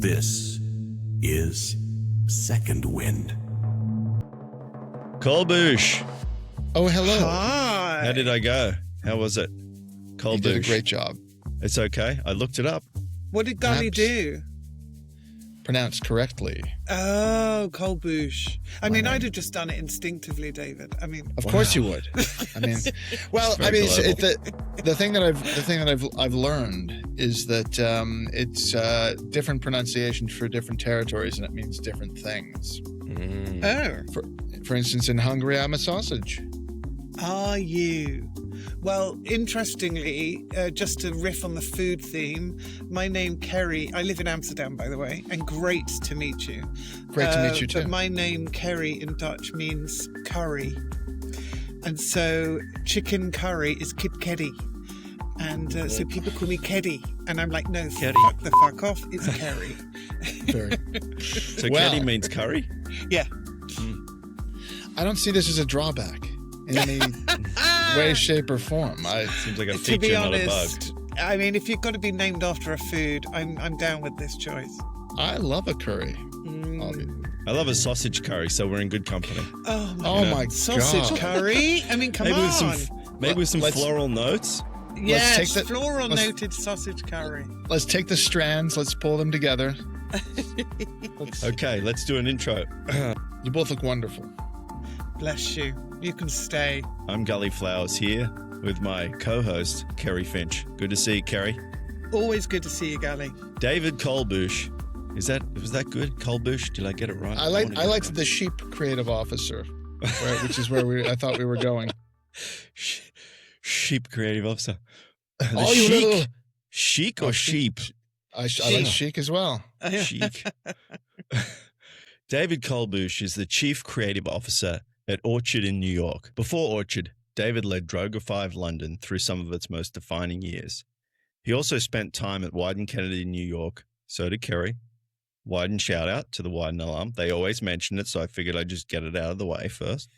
This is Second Wind. Kolbusz. Oh, hello. Hi. How did I go? How was it? Kolbusz. You did a great job. It's okay. I looked it up. What did Gully do? Pronounced correctly. Oh, Kolbusz. I mean, I'd have just done it instinctively, David. I mean, Of course you would. I mean, well, I mean, the thing that I've learned is that it's different pronunciations for different territories, and it means different things. oh, For instance, in Hungary, I'm a sausage. are you? Well, interestingly, just to riff on the food theme, my name Kerrie. I live in Amsterdam, by the way, and great to meet you. Great to meet you too. But my name Kerrie in Dutch means curry, and so chicken curry is KitKat. And so people call me Keddy, and I'm like, no, fuck the fuck off, it's Kerrie. So Well- Kerrie means curry? Yeah. I don't see this as a drawback in any way, shape, or form. Seems like a To feature, be not a bug. honest, I mean, if you've got to be named after a food, I'm down with this choice. I love a curry. I love a sausage curry, so we're in good company. Oh my, Oh my sausage God. curry! I mean, come Maybe on. with some Let's- floral notes. Yes, take the- floral let's- noted sausage curry. Let's take the strands. Let's pull them together. Okay, let's do an intro. You both look wonderful. Bless you. You can stay. I'm Gully Flowers here with my co-host, Kerrie Finch. Good to see you, Kerrie. Always good to see you, Gully. David Kolbusz. Was that good? Kolbusz? Did I get it right? I liked the sheep creative officer, which is where I thought we were going. Sheep creative officer. Oh, you chic? little- Chic or Oh, sheep? I like chic as well. Chic. David Kolbusz is the Chief Creative Officer at Orchard in New York. Before Orchard, David led Droga5 London through some of its most defining years. He also spent time at Wieden Kennedy in New York. So did Kerrie. Wieden shout out to the Wieden alum. They always mention it, so I figured I'd just get it out of the way first.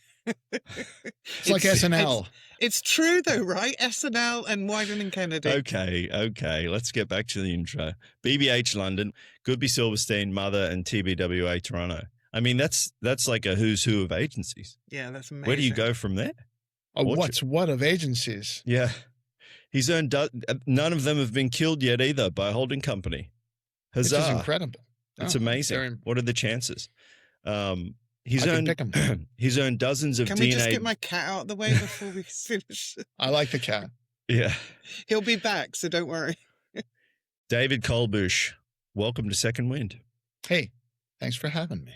It's like SNL. It's true, though, right? SNL and Wieden and Kennedy. Okay. Let's get back to the intro. BBH London, Goodby Silverstein, Mother, and TBWA Toronto. I mean, that's like a who's who of agencies. Yeah, that's amazing. Where do you go from there? Oh, Orchard. what's what of agencies? Yeah. He's earned none of them have been killed yet either by a holding company. Which Huzzah. is incredible. It's Oh, amazing. very- What are the chances? He's I can earned pick 'em. he's earned dozens of Can DNA. we just get my cat out of the way before we finish? I like the cat. Yeah. He'll be back, so don't worry. David Kolbusz, welcome to Second Wind. Hey, thanks for having me.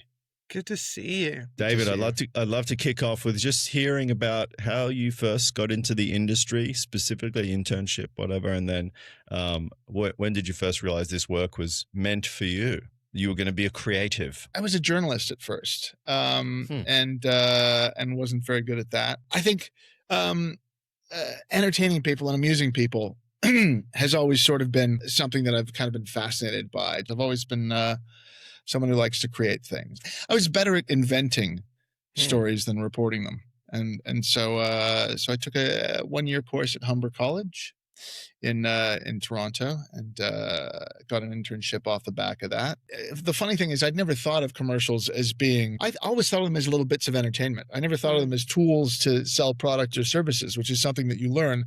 Good to see you. David, see I'd love to kick off with just hearing about how you first got into the industry, specifically internship, whatever, and then when did you first realize this work was meant for you? You were going to be a creative. I was a journalist at first, and wasn't very good at that. I think entertaining people and amusing people has always sort of been something that I've kind of been fascinated by. I've always been someone who likes to create things. I was better at inventing stories than reporting them, and so I took a 1-year course at Humber College in Toronto, and got an internship off the back of that. The funny thing is, I'd never thought of commercials as being, I always thought of them as little bits of entertainment. I never thought of them as tools to sell products or services, which is something that you learn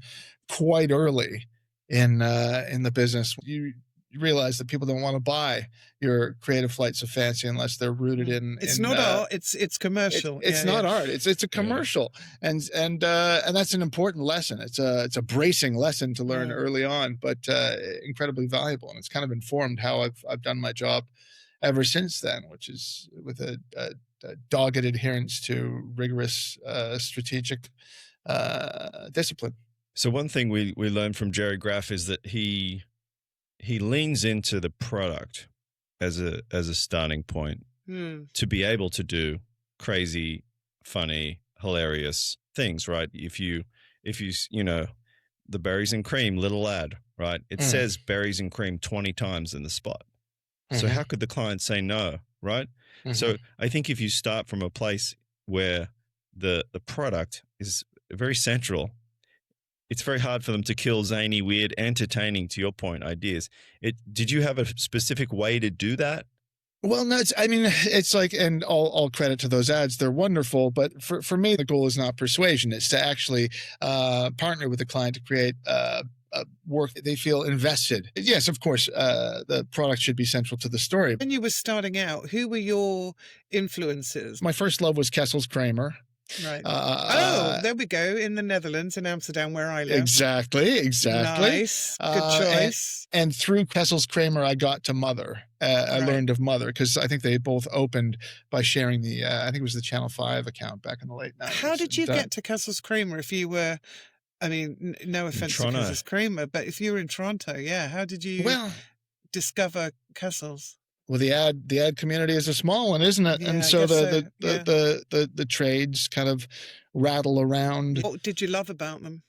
quite early in the business. You realize that people don't want to buy your creative flights of fancy unless they're rooted in. It's not art. It's commercial. It's not art. It's a commercial, and that's an important lesson. It's a bracing lesson to learn early on, but incredibly valuable, and it's kind of informed how I've done my job ever since then, which is with a dogged adherence to rigorous strategic discipline. So one thing we learned from Jerry Graff is that he leans into the product as a starting point to be able to do crazy, funny, hilarious things, right? If you the berries and cream little ad, right? It says berries and cream 20 times in the spot. So how could the client say no, right? So I think if you start from a place where the product is very central, it's very hard for them to kill zany, weird, entertaining, to your point, ideas. Did you have a specific way to do that? Well, no, it's like, and all credit to those ads. They're wonderful. But for me, the goal is not persuasion. It's to actually partner with the client to create work that they feel invested. Yes, of course, the product should be central to the story. When you were starting out, who were your influences? My first love was Kessel's Kramer. Right. There we go. In the Netherlands, in Amsterdam, where I live. Exactly. Nice. Good choice. And through Kessel's Kramer, I got to Mother. I learned of Mother because I think they both opened by sharing the, I think it was the Channel 5 account back in the late 90s. How did you get to Kessel's Kramer if you were, no offense to Kessel's Kramer, but if you were in Toronto, how did you discover Kessel's? Well, the ad community is a small one, isn't it? Yeah, and so I guess the trades kind of rattle around. What did you love about them?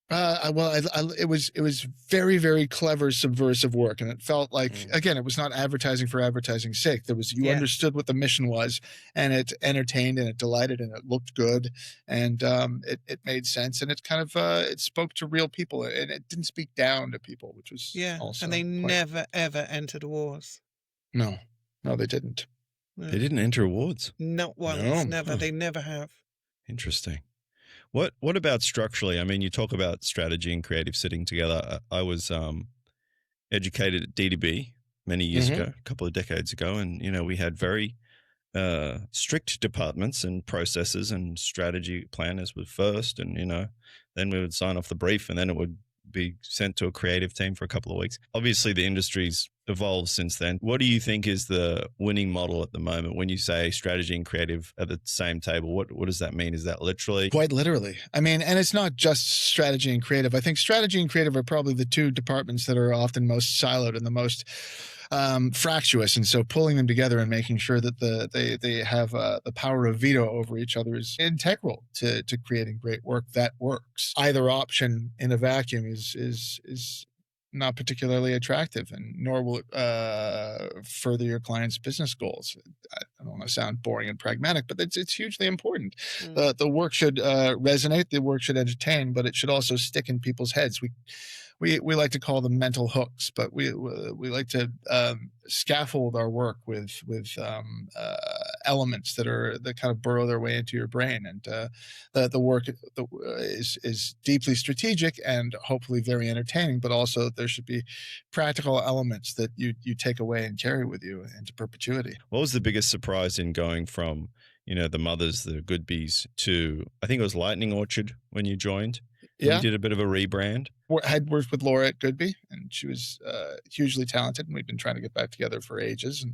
It was very, very clever, subversive work, and it felt like again, it was not advertising for advertising's sake. There was you understood what the mission was, and it entertained, and it delighted, and it looked good, and it made sense, and it kind of it spoke to real people, and it didn't speak down to people, which was also and they never ever entered awards. No, they didn't. They didn't enter awards? Not once, never. They never have. Interesting. What about structurally? I mean, you talk about strategy and creative sitting together. I was educated at DDB many years ago, a couple of decades ago, and, we had very strict departments and processes, and strategy planners were first, and, then we would sign off the brief, and then it would be sent to a creative team for a couple of weeks. Obviously, the industry's evolved since then. What do you think is the winning model at the moment when you say strategy and creative at the same table? What does that mean? Is that literally? Quite literally. And it's not just strategy and creative. I think strategy and creative are probably the two departments that are often most siloed and the most fractious, and so pulling them together and making sure that they have the power of veto over each other is integral to creating great work that works. Either option in a vacuum is not particularly attractive, and nor will it further your client's business goals. I don't want to sound boring and pragmatic, but it's hugely important. The work should resonate, the work should entertain, but it should also stick in people's heads. We like to call them mental hooks, but we like to scaffold our work with elements that kind of burrow their way into your brain, and the work is deeply strategic and hopefully very entertaining, but also there should be practical elements that you take away and carry with you into perpetuity. What was the biggest surprise in going from the Mothers, the Goodbees, to I think it was Lightning Orchard when you joined? Yeah. You did a bit of a rebrand. I had worked with Laura at Goodby, and she was hugely talented, and we've been trying to get back together for ages.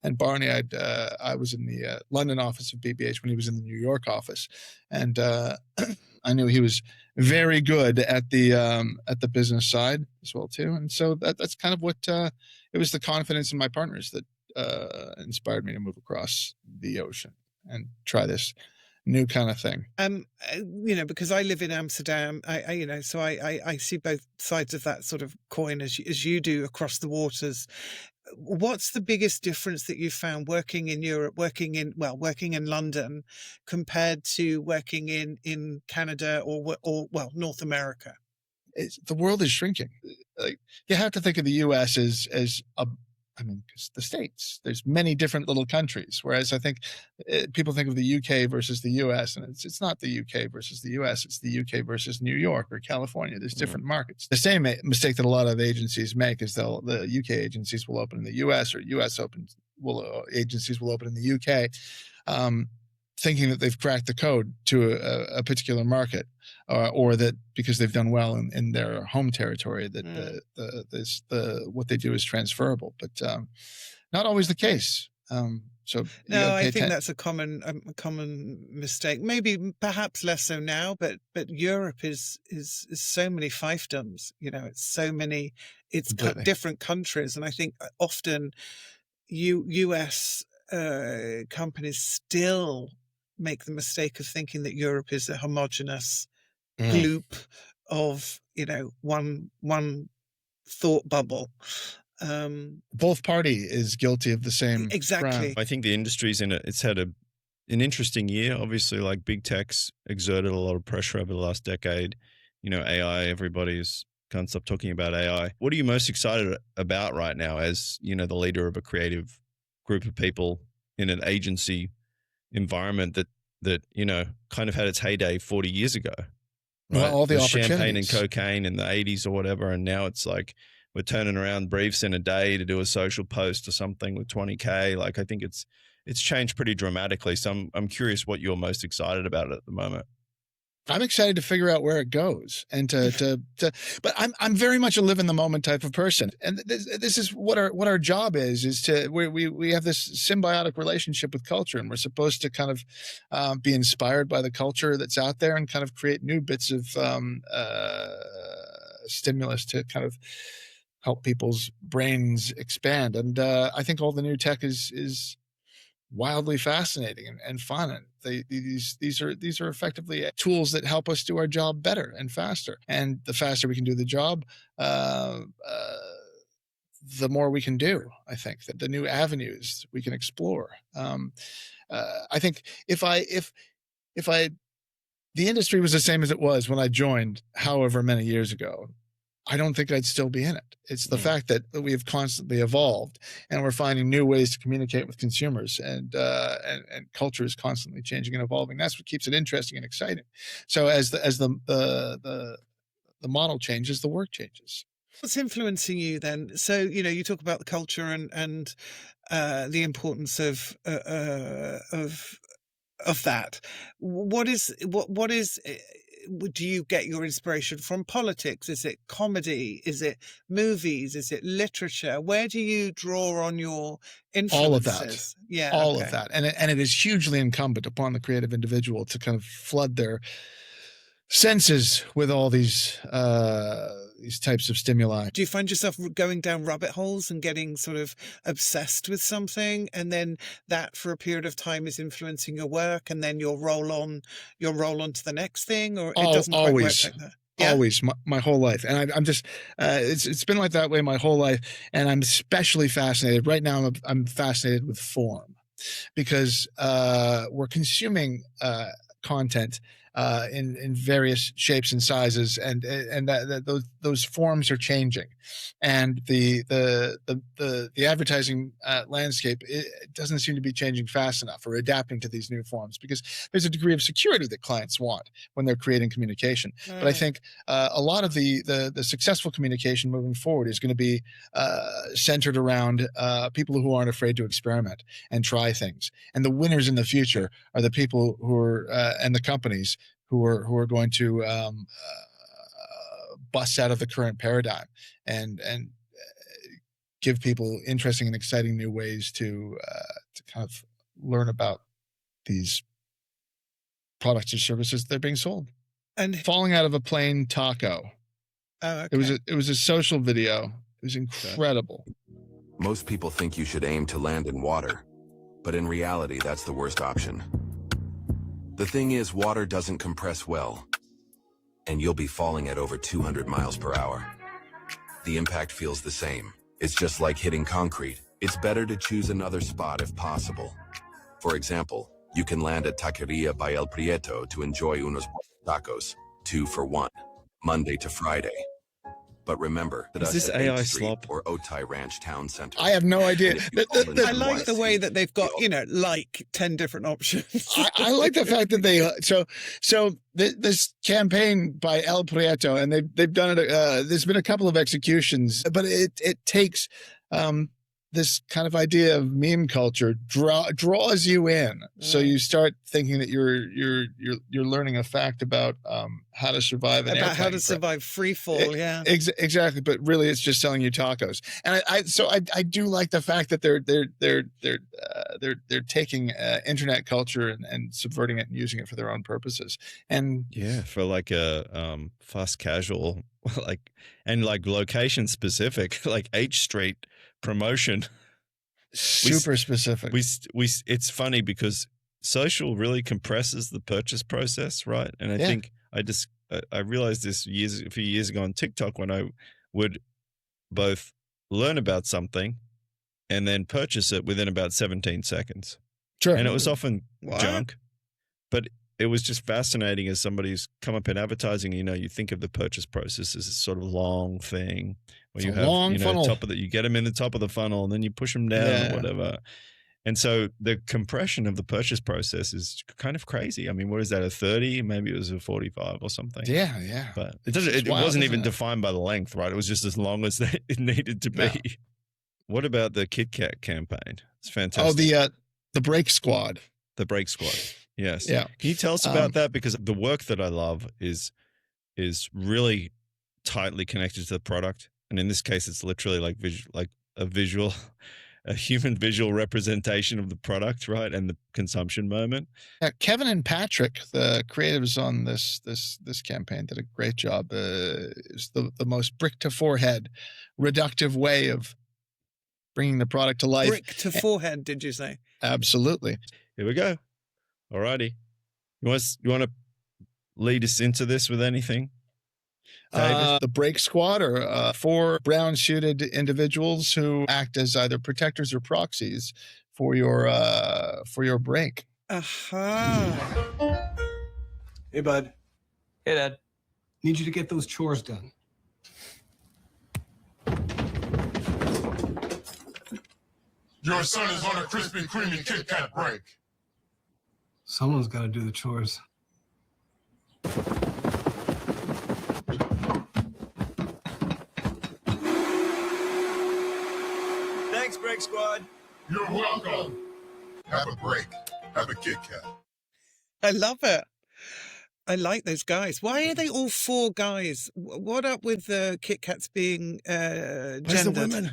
And Barney, I was in the London office of BBH when he was in the New York office, and I knew he was very good at the business side as well too. And so that's kind of what it was, the confidence in my partners that inspired me to move across the ocean and try this new kind of thing. Because I live in Amsterdam, so I see both sides of that sort of coin as you do across the waters. What's the biggest difference that you found working in Europe, working in London, compared to working in Canada or North America? The world is shrinking. Like, you have to think of the U.S. as because the States, there's many different little countries, whereas I think people think of the UK versus the US, and it's not the UK versus the US, it's the UK versus New York or California. There's different markets. The same mistake that a lot of agencies make is the UK agencies will open in the US, or agencies will open in the UK, thinking that they've cracked the code to a particular market, or that because they've done well in their home territory, that what they do is transferable, but not always the case. I think that's a common mistake. Maybe perhaps less so now, but Europe is so many fiefdoms. It's so many. It's different countries, and I think often US companies still make the mistake of thinking that Europe is a homogenous gloop of one thought bubble. Both party is guilty of the same exactly crime. I think the industry's it's had an interesting year. Obviously, like big tech's exerted a lot of pressure over the last decade. AI, everybody's can't stop talking about AI. What are you most excited about right now as, the leader of a creative group of people in an agency environment that kind of had its heyday 40 years ago? Right? Well, all the champagne and opportunities. cocaine in the 80s or whatever, and now it's like we're turning around briefs in a day to do a social post or something with 20K. Like, I think it's changed pretty dramatically. So I'm curious what you're most excited about at the moment. I'm excited to figure out where it goes and but I'm very much a live in the moment type of person. And this is what our job is to, we have this symbiotic relationship with culture, and we're supposed to kind of be inspired by the culture that's out there and kind of create new bits of stimulus to kind of help people's brains expand. And I think all the new tech is wildly fascinating and fun. And these are effectively tools that help us do our job better and faster. And the faster we can do the job, the more we can do. I think that the new avenues we can explore. I think if the industry was the same as it was when I joined, however many years ago, I don't think I'd still be in it. It's the fact that we have constantly evolved, and we're finding new ways to communicate with consumers, and culture is constantly changing and evolving. That's what keeps it interesting and exciting. So as the model changes, the work changes. What's influencing you then? So, you talk about the culture and the importance of that. What is do you get your inspiration from? Politics? Is it comedy? Is it movies? Is it literature? Where do you draw on your influences? All of that. Yeah. All of that. And it is hugely incumbent upon the creative individual to kind of flood their senses with all these types of stimuli. Do you find yourself going down rabbit holes and getting sort of obsessed with something, and then that for a period of time is influencing your work, and then you'll roll on to the next thing, or it doesn't quite work like that? Yeah. Always, my whole life. And I'm just, it's been like that way my whole life. And I'm especially fascinated right now. I'm fascinated with form, because we're consuming content in various shapes and sizes, and those forms are changing, and the advertising landscape, it doesn't seem to be changing fast enough or adapting to these new forms, because there's a degree of security that clients want when they're creating communication. But I think a lot of the successful communication moving forward is going to be centered around people who aren't afraid to experiment and try things, and the winners in the future are the people who are and the companies who are going to bust out of the current paradigm and give people interesting and exciting new ways to kind of learn about these products or services that are being sold. And falling out of a plane taco. Oh, okay. It was a social video. It was incredible. Most people think you should aim to land in water, but in reality, that's the worst option. The thing is, water doesn't compress well, and you'll be falling at over 200 miles per hour. The impact feels the same. It's just like hitting concrete. It's better to choose another spot if possible. For example, you can land at Taqueria by El Prieto to enjoy unos tacos, 2 for 1, Monday to Friday. But remember that is this at AI 8th Street slop or Otay Ranch Town Center. I have no idea. I like the way that they've got, like 10 different options. I like the fact that they this campaign by El Prieto, and they've done it. There's been a couple of executions, but it takes this kind of idea of meme culture draws you in, so you start thinking that you're learning a fact about how to survive an about how to survive free fall. Yeah, exactly. But really, it's just selling you tacos. And I do like the fact that they're taking internet culture and subverting it and using it for their own purposes. And yeah, for like a fast casual, like location specific, like H Street promotion, super specific. It's funny because social really compresses the purchase process, right? And I think I realized this a few years ago on TikTok, when I would both learn about something and then purchase it within about 17 seconds. Sure. And it was often junk, but it was just fascinating as somebody who's come up in advertising. You think of the purchase process as this sort of long thing where you have long funnel. you get them in the top of the funnel and then you push them down or whatever. And so the compression of the purchase process is kind of crazy. I mean, what is that, a 30? Maybe it was a 45 or something. Yeah. But it wasn't even defined by the length, right? It was just as long as it needed to be. No. What about the KitKat campaign? It's fantastic. Oh, the Break Squad. The Break Squad. Yes. Yeah. Can you tell us about that? Because the work that I love is really tightly connected to the product. And in this case, it's literally like a human visual representation of the product, right? And the consumption moment. Kevin and Patrick, the creatives on this campaign, did a great job. It's the most brick to forehead reductive way of bringing the product to life. Brick to forehead, did you say? Absolutely. Here we go. All righty. You want to lead us into this with anything? The Break Squad are 4 brown-suited individuals who act as either protectors or proxies for your break. Aha. Hey, bud. Hey, Dad. Need you to get those chores done. Your son is on a crispy, creamy KitKat break. Someone's got to do the chores. Thanks, Break Squad. You're welcome. Have a break. Have a KitKat. I love it. I like those guys. Why are they all 4 guys? What up with the KitKats being gendered? Where's the women?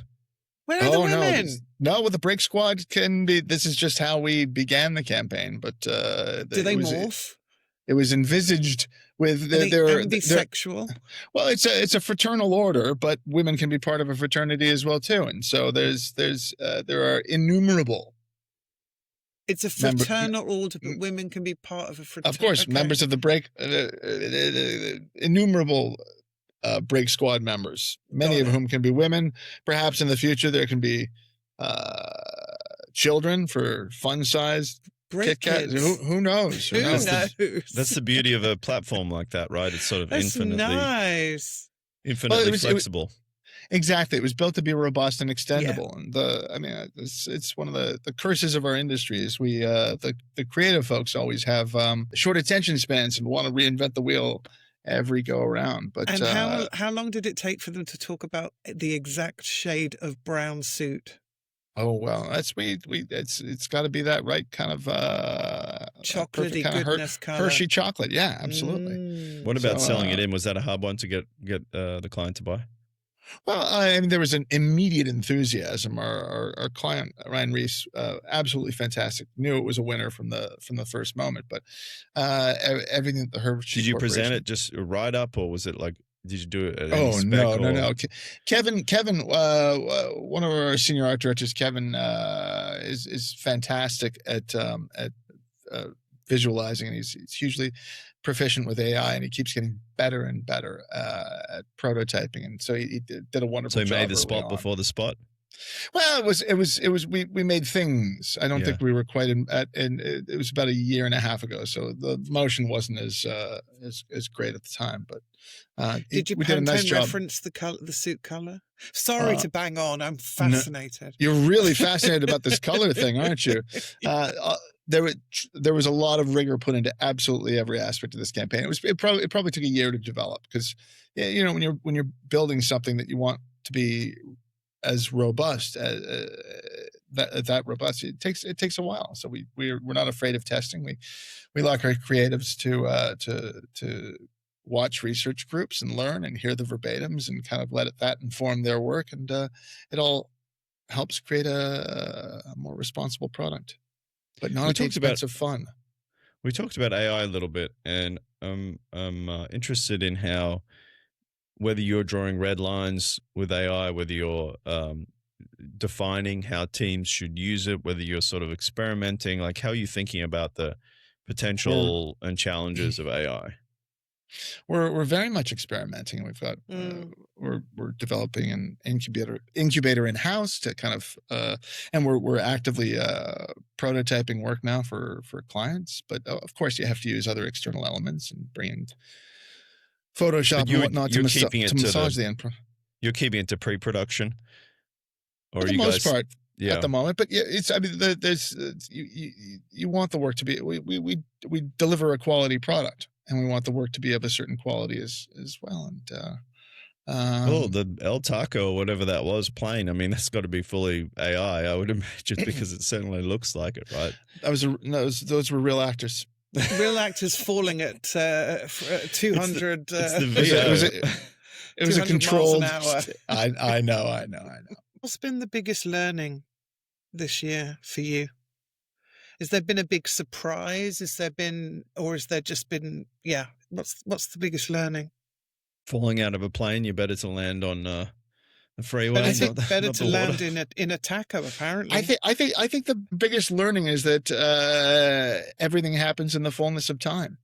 Where are the women? No, with the Break Squad can be. This is just how we began the campaign. But do they morph? It was envisaged with Are they ambisexual? Well, it's a fraternal order, but women can be part of a fraternity as well too. And so there are innumerable. It's a fraternal order, but women can be part of a fraternity. Of course, members of the Break, innumerable Break Squad members, many of whom can be women. Perhaps in the future there can be children for fun-sized KitKat. Who knows? Who knows? That's the beauty of a platform like that, right? It's sort of That's nice. infinitely flexible. Exactly. It was built to be robust and extendable. Yeah. And it's one of the curses of our industry is the creative folks always have short attention spans and want to reinvent the wheel every go around. But how long did it take for them to talk about the exact shade of brown suit? Oh well, it's got to be that right kind of chocolatey goodness color. Hershey chocolate. Yeah, absolutely. What about selling it in? Was that a hard one to get the client to buy? Well, I mean, there was an immediate enthusiasm. Our client Ryan Reese, absolutely fantastic. Knew it was a winner from the first moment. But everything that her did you present it just right up, or was it like? Did you do it at any spec no. Kevin, one of our senior art directors, Kevin, is fantastic at visualizing, and he's hugely proficient with AI, and he keeps getting better and better at prototyping. And so he did a wonderful job. So he made the spot before the spot. Well, we made things. I don't think we were quite it was about a year and a half ago. So the motion wasn't as great at the time, but did you reference the suit color? Sorry to bang on. I'm fascinated. No, you're really fascinated about this color thing, aren't you? There was a lot of rigor put into absolutely every aspect of this campaign. It probably took a year to develop because when you're building something that you want to be as robust that robust, it takes a while. So we're not afraid of testing. We like our creatives to watch research groups and learn and hear the verbatims and kind of let that inform their work, and it all helps create a more responsible product, but not at the expense of fun. We talked about AI a little bit, and I'm interested in how, whether you're drawing red lines with AI, whether you're defining how teams should use it, whether you're sort of experimenting, like how are you thinking about the potential and challenges of AI? We're very much experimenting. We've got we're developing an incubator in house to kind of and we're actively prototyping work now for clients. But of course, you have to use other external elements and bring in Photoshop and whatnot to massage the end. You're keeping it to pre-production, or for the most part. Yeah. At the moment, but yeah, there's you want the work to be we deliver a quality product, and we want the work to be of a certain quality as well. And the El Taco or whatever that was plane. I mean, that's got to be fully AI, I would imagine, because it certainly looks like it, right? Those were real actors. Real actors falling at 200. It's the VO. It was a controlled. Miles an hour. I know. What's been the biggest learning this year for you? Has there been a big surprise? Has there just been, what's the biggest learning? Falling out of a plane, you're better to land on the freeway. Better to land in a taco, apparently. I think the biggest learning is that everything happens in the fullness of time.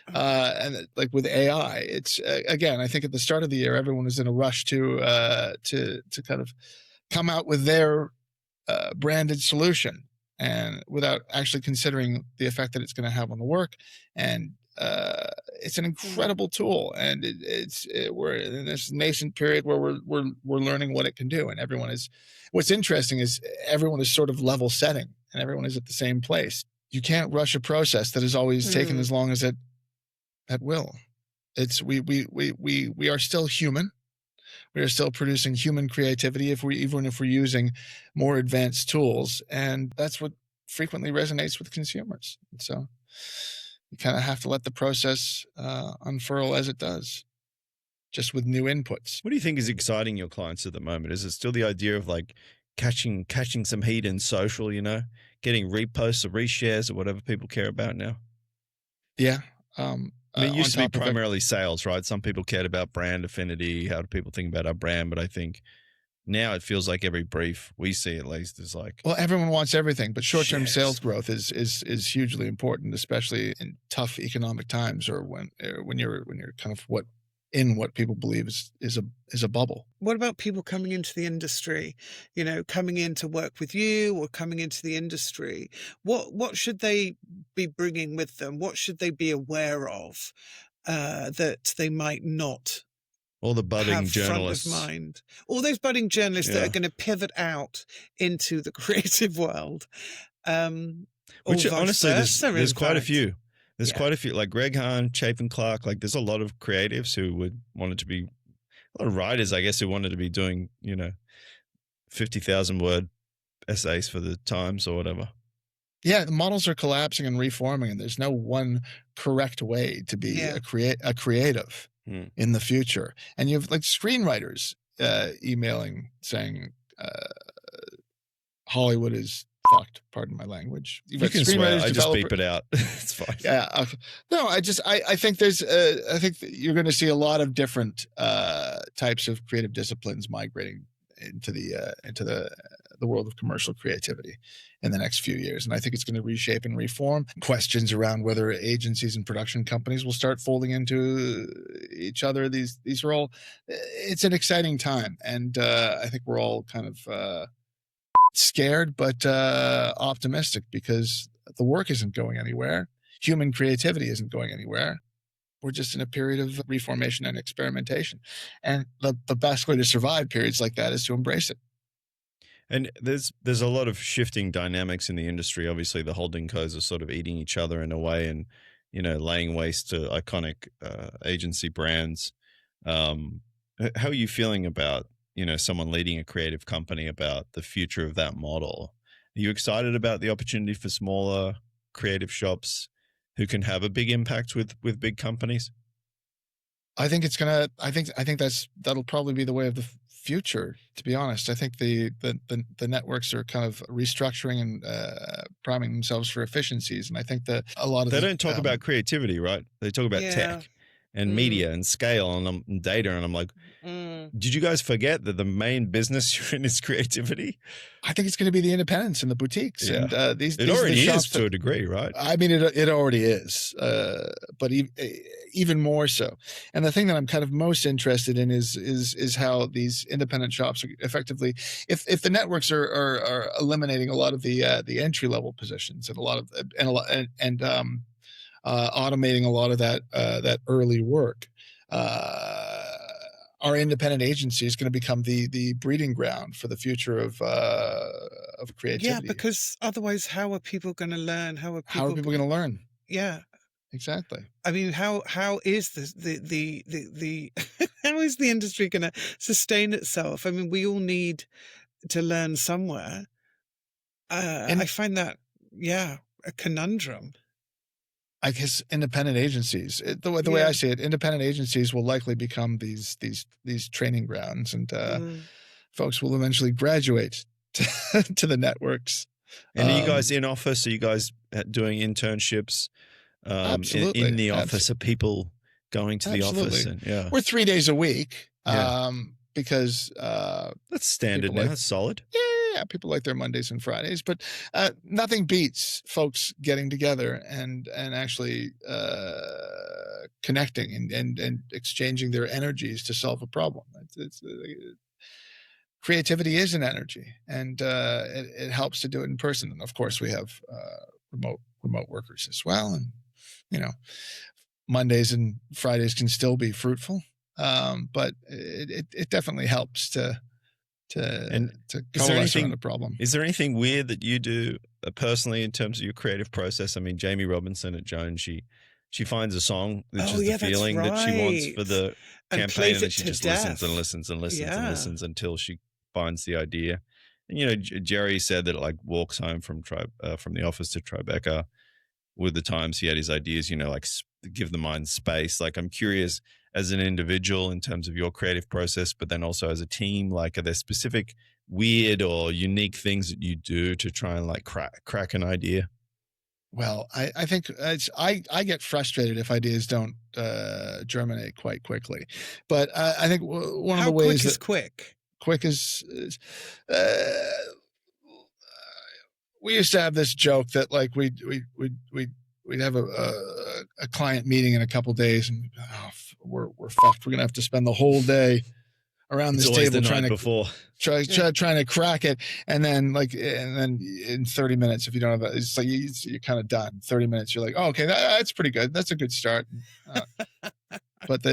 And like with AI, it's again, I think at the start of the year, everyone was in a rush to kind of come out with their branded solution, and without actually considering the effect that it's going to have on the work. And it's an incredible tool, and we're in this nascent period where we're learning what it can do. And everyone is. What's interesting is everyone is sort of level setting, and everyone is at the same place. You can't rush a process that has always taken as long as it will. It's we are still human. We are still producing human creativity even if we're using more advanced tools, and that's what frequently resonates with consumers. And so you kind of have to let the process unfurl as it does, just with new inputs. What do you think is exciting your clients at the moment? Is it still the idea of like catching some heat in social, getting reposts or reshares or whatever people care about now? Yeah. I mean, it used to be primarily sales, right? Some people cared about brand affinity. How do people think about our brand? But I think now it feels like every brief we see, at least, is like, well, everyone wants everything, but short-term sales growth is hugely important, especially in tough economic times, or when you're kind of what people believe is a bubble. What about people coming into the industry, coming in to work with you or coming into the industry? What should they be bringing with them? What should they be aware of that they might not? All the budding journalists. Front of mind. All those budding journalists that are going to pivot out into the creative world. Which honestly, there's quite a few. There's quite a few, like Greg Hahn, Chapin Clark. Like, there's a lot of creatives who wanted to be, a lot of writers, I guess, who wanted to be doing, 50,000 word essays for the Times or whatever. Yeah, the models are collapsing and reforming, and there's no one correct way to be a creative in the future. And you have like screenwriters emailing saying Hollywood is fucked, pardon my language. You can swear, I just beep it out. It's fine. Yeah. Okay. No, I think there's I think you're going to see a lot of different types of creative disciplines migrating into the world of commercial creativity in the next few years. And I think it's going to reshape and reform. Questions around whether agencies and production companies will start folding into each other. These are all, it's an exciting time. And I think we're all kind of scared, but optimistic, because the work isn't going anywhere. Human creativity isn't going anywhere. We're just in a period of reformation and experimentation. And the best way to survive periods like that is to embrace it. And there's a lot of shifting dynamics in the industry. Obviously, the holding codes are sort of eating each other in a way, and laying waste to iconic agency brands. How are you feeling about someone leading a creative company, about the future of that model? Are you excited about the opportunity for smaller creative shops who can have a big impact with big companies? I think that'll probably be the way of the future, to be honest. I think the networks are kind of restructuring and priming themselves for efficiencies, and I think that a lot of they don't talk about creativity, right? They talk about tech. and media and scale and data. And I'm like, did you guys forget that the main business you're in is creativity? I think it's going to be the independents and the boutiques. Yeah. And these It are the already is shops to a degree, right? I mean, it already is, but even more so. And the thing that I'm kind of most interested in is how these independent shops are effectively, if the networks are eliminating a lot of the entry level positions and automating a lot of that early work. Our independent agency is going to become the breeding ground for the future of creativity. Yeah, because otherwise, how are people going to learn? How are people going to learn? Yeah, exactly. I mean, how is the how is the industry going to sustain itself? I mean, we all need to learn somewhere. I find that, a conundrum. I guess independent agencies, the way I see it, independent agencies will likely become these training grounds, and folks will eventually graduate to the networks. And are you guys in office? Are you guys doing internships? Absolutely. In the office, are people going to the office? And, we're 3 days a week because that's standard now. That's solid. Yeah, people like their Mondays and Fridays, but nothing beats folks getting together and actually connecting and exchanging their energies to solve a problem. Creativity is an energy, and it helps to do it in person. And of course, we have remote workers as well, and Mondays and Fridays can still be fruitful, but it definitely helps to coalesce around the problem. Is there anything weird that you do personally in terms of your creative process? I mean, Jamie Robinson at Jones, she finds a song, which is the feeling that she wants for the campaign, and then she just listens and listens and listens and listens until she finds the idea. And Jerry said that it walks home from the office to Tribeca with the times he had his ideas. Give the mind space. I'm curious, as an individual in terms of your creative process, but then also as a team, are there specific weird or unique things that you do to try and crack an idea? Well, I think I get frustrated if ideas don't germinate quite quickly, but I think one of the ways that quick is we used to have this joke that we'd have a client meeting in a couple days, and we're fucked. We're gonna have to spend the whole day around this table trying to crack it, and then in 30 minutes, if you don't have it's you're kind of done. 30 minutes, you're like, oh, okay, that's pretty good. That's a good start. But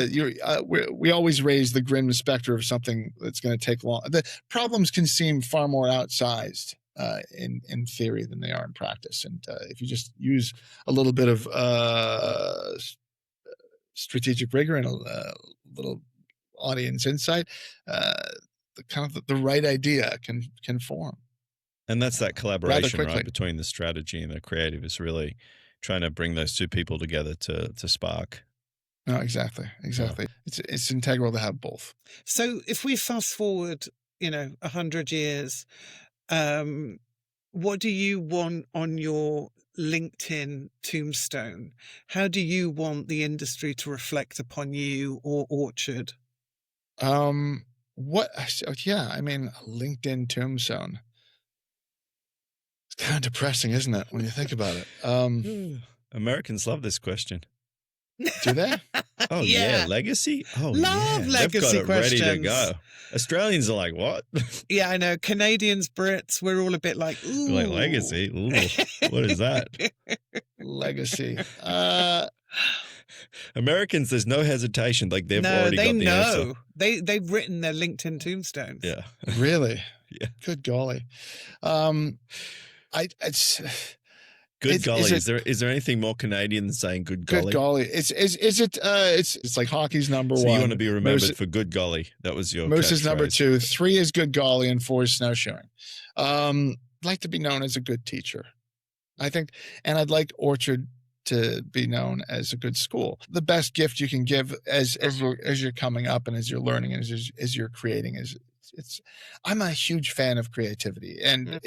we always raise the grim specter of something that's going to take long. The problems can seem far more outsized in theory than they are in practice, and if you just use a little bit of strategic rigor and a little audience insight, the right idea can form. And that's that collaboration, right, between the strategy and the creative, is really trying to bring those two people together to spark. No, exactly. Yeah. It's integral to have both. So if we fast forward, 100 years, what do you want on your LinkedIn tombstone? How do you want the industry to reflect upon you or Orchard? A LinkedIn tombstone. It's kind of depressing, isn't it, when you think about it? Americans love this question. Do they? Oh yeah, legacy. Oh love legacy. They've got it questions. ready to go. Australians are like, what? Yeah, I know. Canadians, Brits, we're all a bit like, ooh. Like legacy. Ooh, what is that? Legacy. Americans, there's no hesitation. They've already got the answer. They've written their LinkedIn tombstone. Yeah. Really? Yeah. Good golly. Good golly. Is there anything more Canadian than saying good golly? Good golly. It's like hockey's number one. So you want to be remembered for good golly. That was your Moose is number 2. 3 is good golly, and 4 is snowshoeing. I'd like to be known as a good teacher, I think, and I'd like Orchard to be known as a good school. The best gift you can give as you're coming up and as you're learning and as you're creating is I'm a huge fan of creativity, and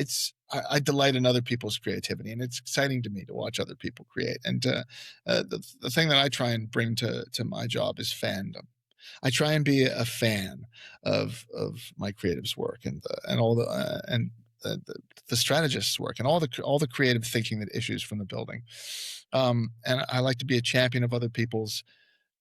I delight in other people's creativity, and it's exciting to me to watch other people create. And the thing that I try and bring to my job is fandom. I try and be a fan of my creatives' work and the strategists' work and all the creative thinking that issues from the building. And I like to be a champion of other people's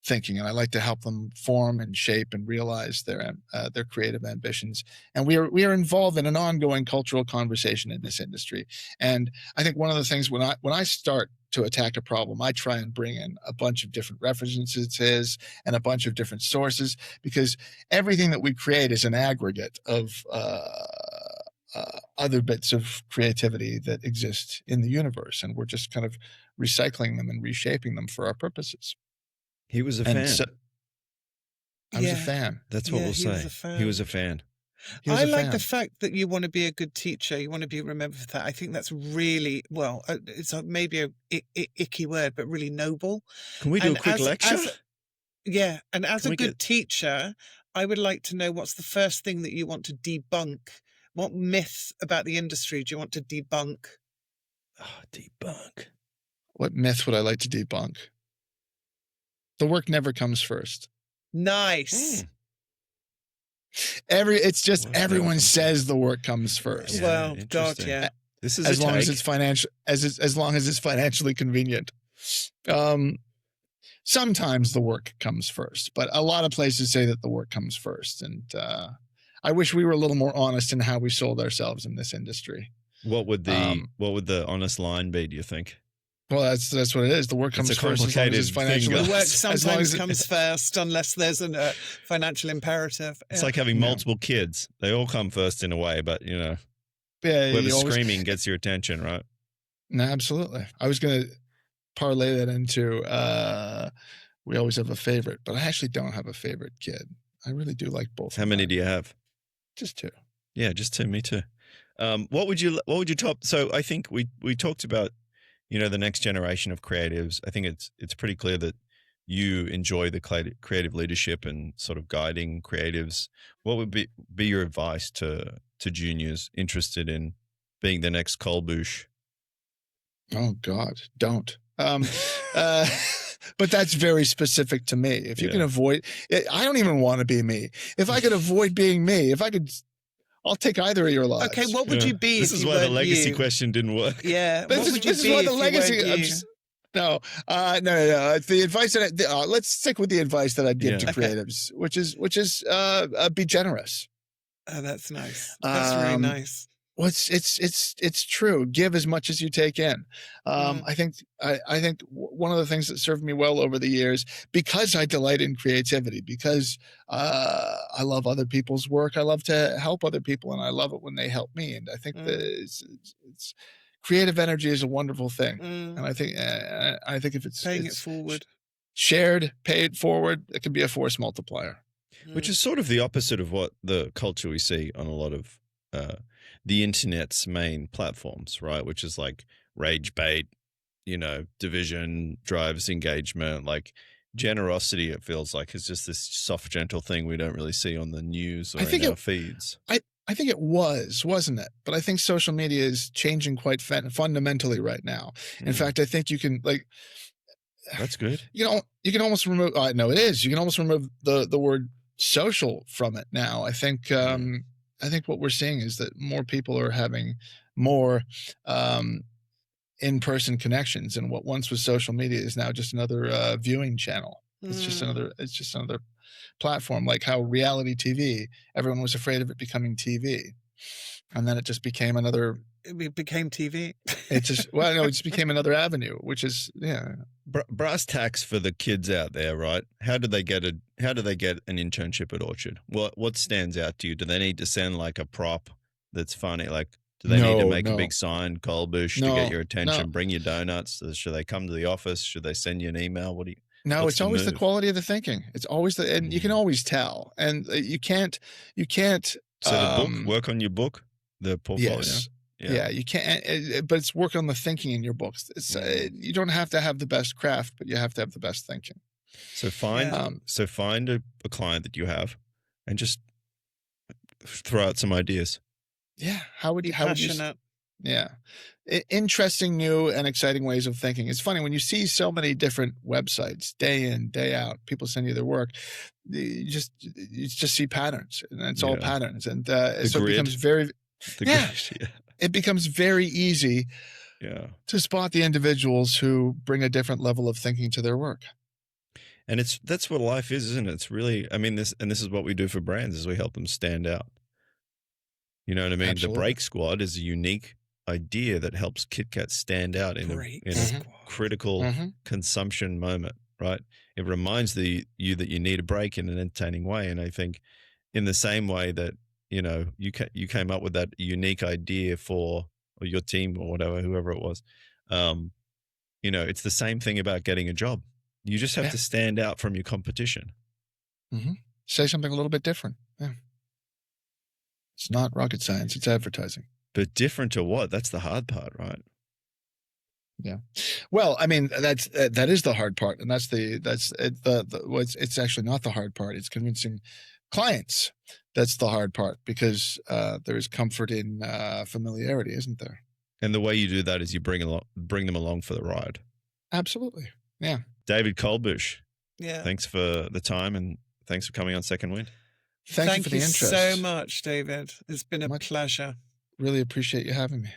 thinking, and I like to help them form and shape and realize their creative ambitions. And we are involved in an ongoing cultural conversation in this industry. And I think one of the things when I start to attack a problem, I try and bring in a bunch of different references and a bunch of different sources, because everything that we create is an aggregate of other bits of creativity that exist in the universe, and we're just kind of recycling them and reshaping them for our purposes. He was a And fan. so- I was a fan. That's what we'll he was say. a fan. He was a fan. He was I a like fan. the fact that you want to be a good teacher. You want to be remembered for that. I think that's really, well, it's maybe a icky word, but really noble. Can we do And a quick lecture? And as Can a we good teacher, I would like to know what's the first thing that you want to debunk. What myth about the industry do you want to debunk? Debunk. What myth would I like to debunk? The work never comes first. Nice. It's just Work never everyone comes says the work comes first. Yeah, Well, God, interesting. yeah. This is As a long as take. it's as long as it's financially convenient. Sometimes the work comes first, but a lot of places say that the work comes first. And I wish we were a little more honest in how we sold ourselves in this industry. What would the honest line be, do you think? Well, that's what it is. The work comes a first as long as it's complicated thing, financially. The work as long sometimes as comes first unless there's a financial imperative. It's Yeah. like having Yeah. multiple kids. They all come first in a way, but Yeah, whoever's you always- screaming gets your attention, right? No, absolutely. I was going to parlay that into we always have a favorite, but I actually don't have a favorite kid. I really do like both. How of many them. do you have? Just two. Yeah, just two. Me too. What would you top? So I think we talked about, the next generation of creatives. I think it's pretty clear that you enjoy the creative leadership and sort of guiding creatives. What would be your advice to juniors interested in being the next Kolbusz? Oh God, don't. But that's very specific to me. If you can avoid, I don't even want to be me. If I could avoid being me, I'll take either of your lives. Okay, what would you be This if is you why the weren't legacy you? question didn't work. Yeah, This what is would you this be is why if the you legacy. weren't I'm you? just, no. The advice that let's stick with the advice that I'd give to Okay. creatives, which is be generous. Oh, that's nice. That's really nice. Well, it's true. Give as much as you take in. I think one of the things that served me well over the years, because I delight in creativity, because I love other people's work, I love to help other people, and I love it when they help me. And I think that it's creative energy is a wonderful thing, and I think if it's Paying it forward. shared, paid forward, it can be a force multiplier. Which is sort of the opposite of what the culture we see on a lot of the internet's main platforms, right? Which is like rage bait, division drives engagement, like generosity. It feels like is just this soft, gentle thing we don't really see on the news or in our feeds. I think it wasn't it? But I think social media is changing quite fundamentally right now. In fact, I think you can That's good. you can almost remove. No, it is. You can almost remove the word social from it now. I think what we're seeing is that more people are having more in-person connections, and what once was social media is now just another viewing channel. It's just another platform, like how reality TV, everyone was afraid of it becoming TV, and then it just became another. It became TV. It just became another avenue, which is Brass tacks for the kids out there, right? How do they get an internship at Orchard? What stands out to you? Do they need to send like a prop that's funny? Like, do they need to make a big sign, Kolbusz, to get your attention? Bring your donuts. Should they come to the office? Should they send you an email? No, what's it's the always the move? quality of the thinking. It's always and you can always tell, and you can't. So the book, work on your book, the portfolio. Yes. Yeah, you can't. But it's work on the thinking in your books. It's you don't have to have the best craft, but you have to have the best thinking. So find a client that you have, and just throw out some ideas. Yeah. How would you? Passionate. Yeah. Interesting, new, and exciting ways of thinking. It's funny when you see so many different websites day in, day out, people send you their work, you just see patterns, and it's all patterns. And so it becomes very, it becomes very easy to spot the individuals who bring a different level of thinking to their work. And that's what life is, isn't it? It's really, I mean, this is what we do for brands, is we help them stand out. You know what I mean? Absolutely. The Break Squad is a unique idea that helps KitKat stand out in a critical consumption moment, right? It reminds you that you need a break in an entertaining way. And I think in the same way that, you know, you came up with that unique idea for, or your team or whatever, whoever it was, you know, it's the same thing about getting a job. You just have to stand out from your competition. Say something a little bit different. Yeah. It's not rocket science. It's advertising. But different to what? That's the hard part, right? Yeah. Well, I mean, that is the hard part, and it's actually not the hard part. It's convincing clients. That's the hard part, because there is comfort in familiarity, isn't there? And the way you do that is you bring them along for the ride. Absolutely. Yeah. David Kolbusz. Yeah. Thanks for the time, and thanks for coming on Second Wind. Thank you for the interest. so much, David. It's been a pleasure. Really appreciate you having me.